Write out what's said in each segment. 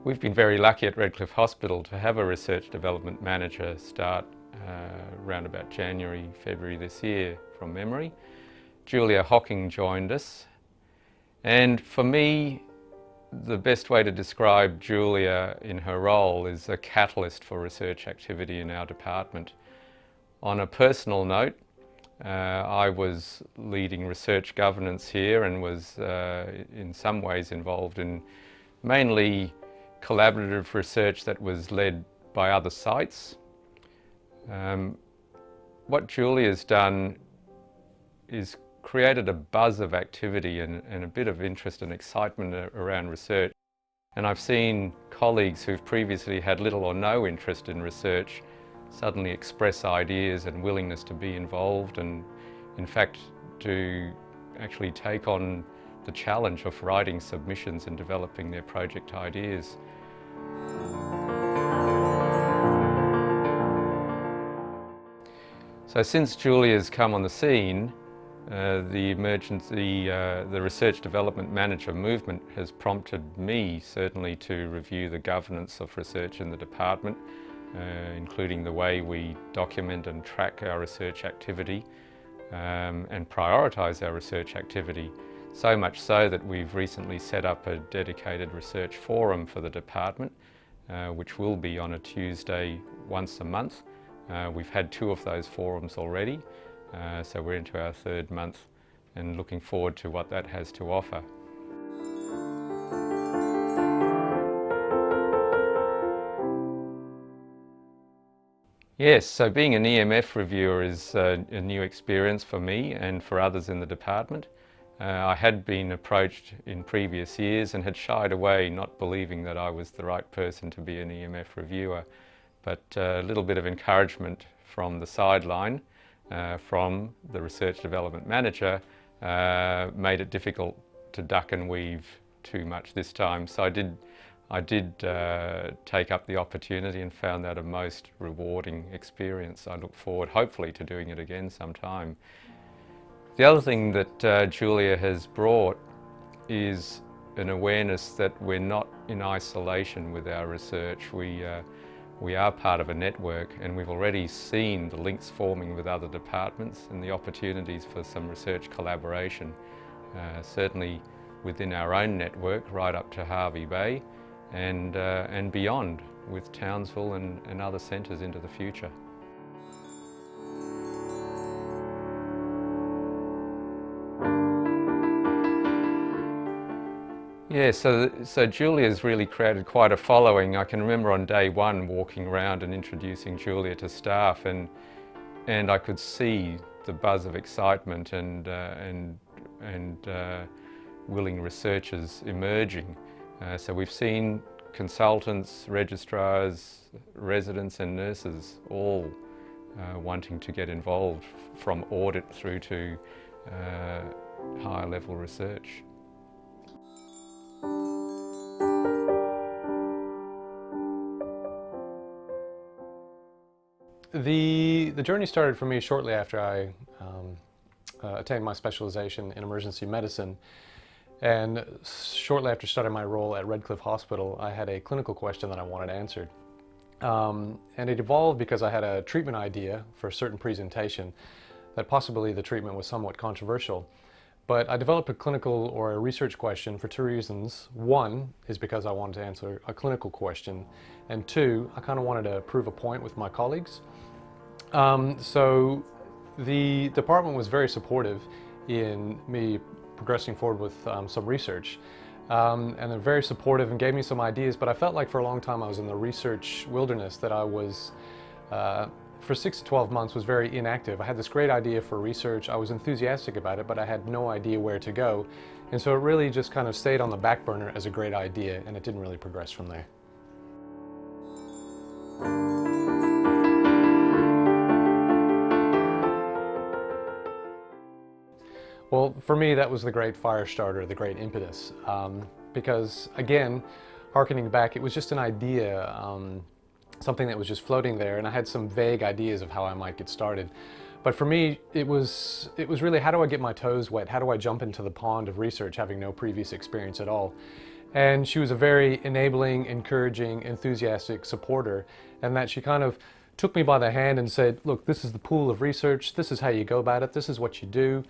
We've been very lucky at Redcliffe Hospital to have a research development manager start around about January, February this year from memory. Julia Hocking joined us, and for me the best way to describe Julia in her role is a catalyst for research activity in our department. On a personal note, I was leading research governance here and was in some ways involved in mainly collaborative research that was led by other sites. What Julia's done is created a buzz of activity and a bit of interest and excitement around research. And I've seen colleagues who've previously had little or no interest in research suddenly express ideas and willingness to be involved, and in fact to actually take on the challenge of writing submissions and developing their project ideas. So since Julia's come on the scene, the research development manager movement has prompted me certainly to review the governance of research in the department, including the way we document and track our research activity and prioritise our research activity. So much so that we've recently set up a dedicated research forum for the department, which will be on a Tuesday once a month. We've had 2 of those forums already, so we're into our 3rd month and looking forward to what that has to offer. Yes, so being an EMF reviewer is a new experience for me and for others in the department. I had been approached in previous years and had shied away, not believing that I was the right person to be an EMF reviewer. But a little bit of encouragement from the sideline, from the research development manager, made it difficult to duck and weave too much this time. So I did take up the opportunity and found that a most rewarding experience. I look forward, hopefully, to doing it again sometime. The other thing that Julia has brought is an awareness that we're not in isolation with our research. We are part of a network, and we've already seen the links forming with other departments and the opportunities for some research collaboration, certainly within our own network right up to Hervey Bay and beyond, with Townsville and other centres into the future. Yeah, so Julia's really created quite a following. I can remember on day 1 walking around and introducing Julia to staff, and I could see the buzz of excitement and willing researchers emerging. So we've seen consultants, registrars, residents and nurses all wanting to get involved, from audit through to higher level research. The journey started for me shortly after I attained my specialization in emergency medicine, and shortly after starting my role at Redcliffe Hospital, I had a clinical question that I wanted answered. And it evolved because I had a treatment idea for a certain presentation that possibly the treatment was somewhat controversial. But I developed a clinical or a research question for 2 reasons. 1 is because I wanted to answer a clinical question, and 2, I kind of wanted to prove a point with my colleagues. So the department was very supportive in me progressing forward with some research. And they're very supportive and gave me some ideas, but I felt like for a long time I was in the research wilderness, that I was, for 6 to 12 months, was very inactive. I had this great idea for research, I was enthusiastic about it, but I had no idea where to go. And so it really just kind of stayed on the back burner as a great idea, and it didn't really progress from there. Well, for me, that was the great fire starter, the great impetus, because again, hearkening back, it was just an idea, something that was just floating there, and I had some vague ideas of how I might get started. But for me, it was really, how do I get my toes wet? How do I jump into the pond of research having no previous experience at all? And she was a very enabling, encouraging, enthusiastic supporter, and that she kind of took me by the hand and said, look, this is the pool of research, this is how you go about it, this is what you do.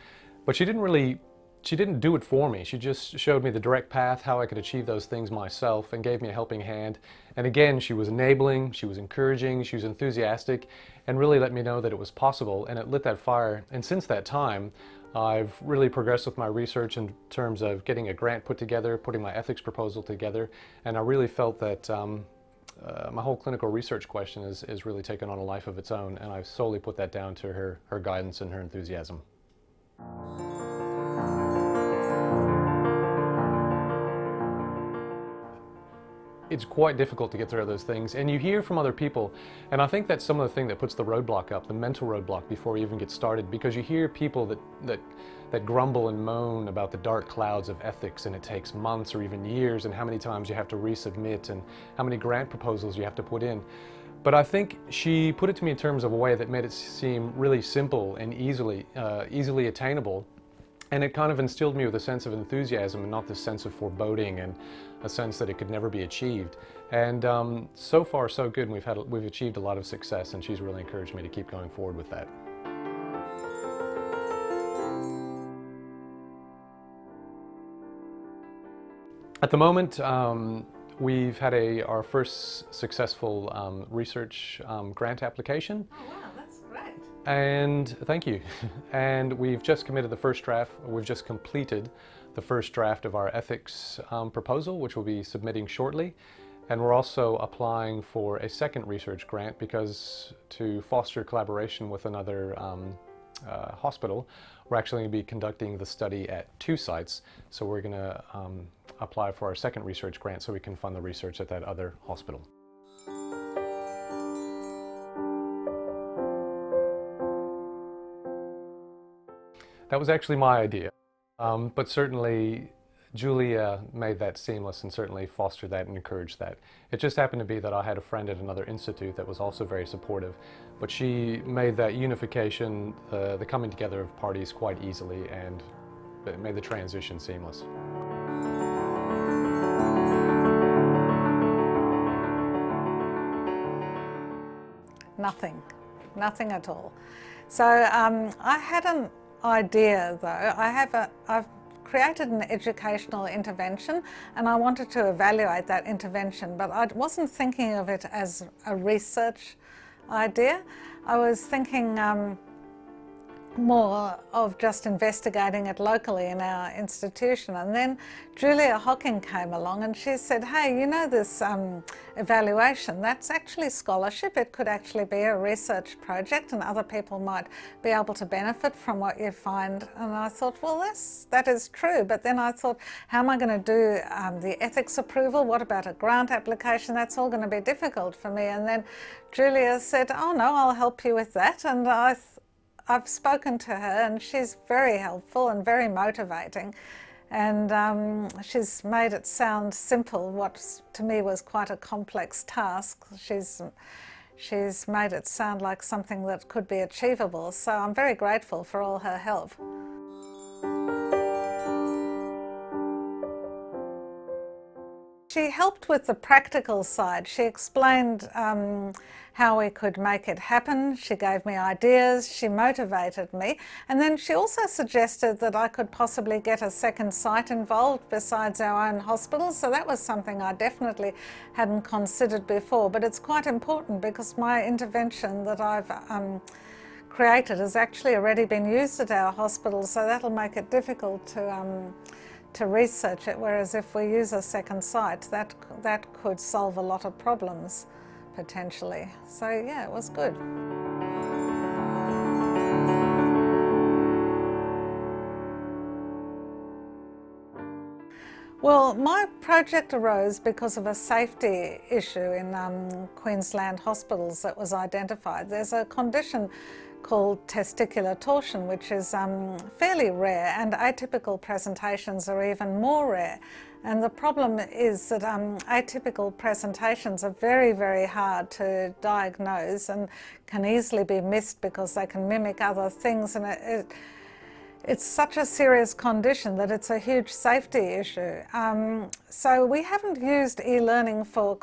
But she didn't do it for me. She just showed me the direct path, how I could achieve those things myself, and gave me a helping hand. And again, she was enabling, she was encouraging, she was enthusiastic, and really let me know that it was possible, and it lit that fire. And since that time, I've really progressed with my research in terms of getting a grant put together, putting my ethics proposal together, and I really felt that my whole clinical research question is really taken on a life of its own, and I've solely put that down to her guidance and her enthusiasm. It's quite difficult to get through those things, and you hear from other people, and I think that's some of the thing that puts the roadblock up, the mental roadblock, before you even get started, because you hear people that grumble and moan about the dark clouds of ethics, and it takes months or even years, and how many times you have to resubmit, and how many grant proposals you have to put in. But I think she put it to me in terms of a way that made it seem really simple and easily attainable. And it kind of instilled me with a sense of enthusiasm and not this sense of foreboding and a sense that it could never be achieved. And so far so good, and we've achieved a lot of success, and she's really encouraged me to keep going forward with that. At the moment, we've had our first successful research grant application. Oh wow, that's great. And thank you. And we've just committed the first draft. We've just completed the first draft of our ethics proposal, which we'll be submitting shortly. And we're also applying for a second research grant because to foster collaboration with another hospital, we're actually going to be conducting the study at 2 sites. So we're going to apply for our second research grant so we can fund the research at that other hospital. That was actually my idea, but certainly Julia made that seamless and certainly fostered that and encouraged that. It just happened to be that I had a friend at another institute that was also very supportive, but she made that unification, the coming together of parties quite easily, and it made the transition seamless. Nothing at all. So I had an idea though. I've created an educational intervention, and I wanted to evaluate that intervention, but I wasn't thinking of it as a research idea. I was thinking more of just investigating it locally in our institution. And then Julia Hocking came along and she said, hey, you know this evaluation, that's actually scholarship. It could actually be a research project and other people might be able to benefit from what you find. And I thought, well, that is true. But then I thought, how am I going to do the ethics approval? What about a grant application? That's all going to be difficult for me. And then Julia said, oh no, I'll help you with that. And I've spoken to her and she's very helpful and very motivating, and she's made it sound simple, what to me was quite a complex task. She's made it sound like something that could be achievable, so I'm very grateful for all her help. She helped with the practical side. She explained how we could make it happen. She gave me ideas, she motivated me, and then she also suggested that I could possibly get a second site involved besides our own hospital. So that was something I definitely hadn't considered before, but it's quite important because my intervention that I've created has actually already been used at our hospital, so that'll make it difficult to research it, whereas if we use a second site, that could solve a lot of problems potentially. So yeah, it was good. Well, my project arose because of a safety issue in Queensland hospitals that was identified. There's a condition called testicular torsion, which is fairly rare, and atypical presentations are even more rare. And the problem is that atypical presentations are very, very hard to diagnose and can easily be missed because they can mimic other things, and It's such a serious condition that it's a huge safety issue. So we haven't used e-learning for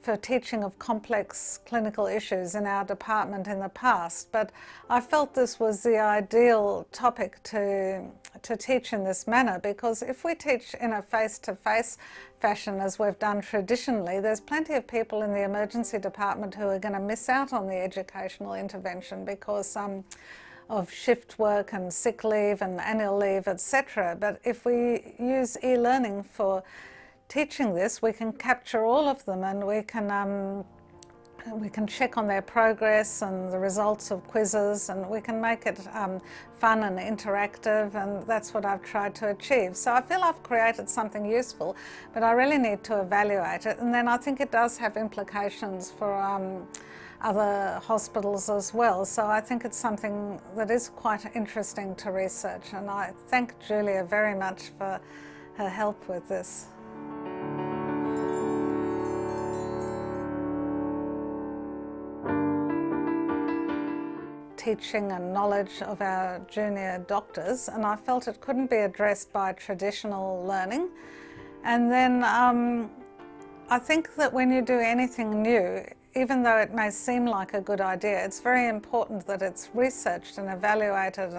for teaching of complex clinical issues in our department in the past, but I felt this was the ideal topic to teach in this manner, because if we teach in a face-to-face fashion as we've done traditionally, there's plenty of people in the emergency department who are going to miss out on the educational intervention because of shift work and sick leave and annual leave, etc. But if we use e-learning for teaching this, we can capture all of them, and we can check on their progress and the results of quizzes, and we can make it fun and interactive, and that's what I've tried to achieve. So I feel I've created something useful, but I really need to evaluate it, and then I think it does have implications for other hospitals as well. So I think it's something that is quite interesting to research, and I thank Julia very much for her help with this. Teaching and knowledge of our junior doctors, and I felt it couldn't be addressed by traditional learning. And then I think that when you do anything new, even though it may seem like a good idea, it's very important that it's researched and evaluated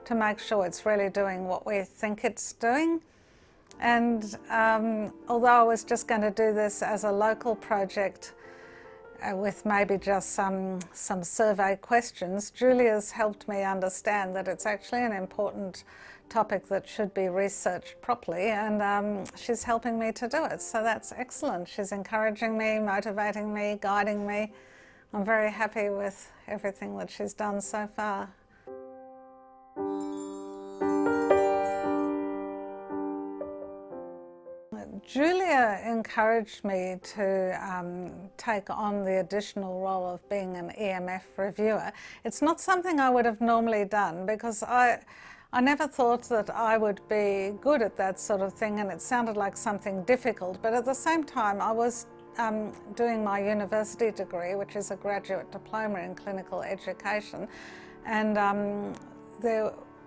to make sure it's really doing what we think it's doing. And although I was just going to do this as a local project with maybe just some survey questions, Julia's helped me understand that it's actually an important topic that should be researched properly, and she's helping me to do it. So that's excellent. She's encouraging me, motivating me, guiding me. I'm very happy with everything that she's done so far. Julia encouraged me to take on the additional role of being an EMF reviewer. It's not something I would have normally done, because I never thought that I would be good at that sort of thing, and it sounded like something difficult. But at the same time, I was doing my university degree, which is a graduate diploma in clinical education, and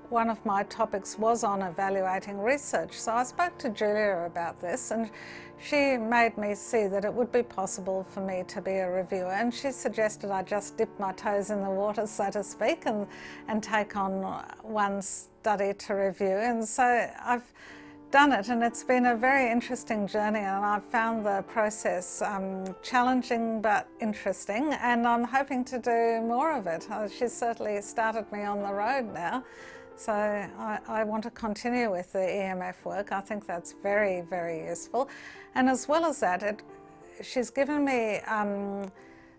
one of my topics was on evaluating research. So I spoke to Julia about this, and she made me see that it would be possible for me to be a reviewer, and she suggested I just dip my toes in the water, so to speak, and take on one study to review. And so I've done it, and it's been a very interesting journey, and I've found the process challenging but interesting, and I'm hoping to do more of it. She's certainly started me on the road now. So I want to continue with the EMF work. I think that's very, very useful. And as well as that, she's given me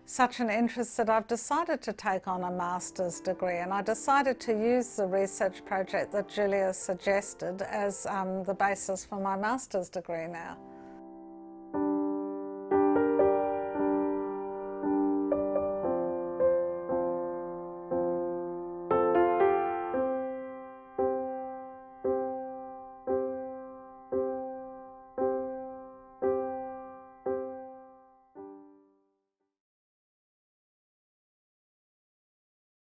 such an interest that I've decided to take on a master's degree, and I decided to use the research project that Julia suggested as the basis for my master's degree now.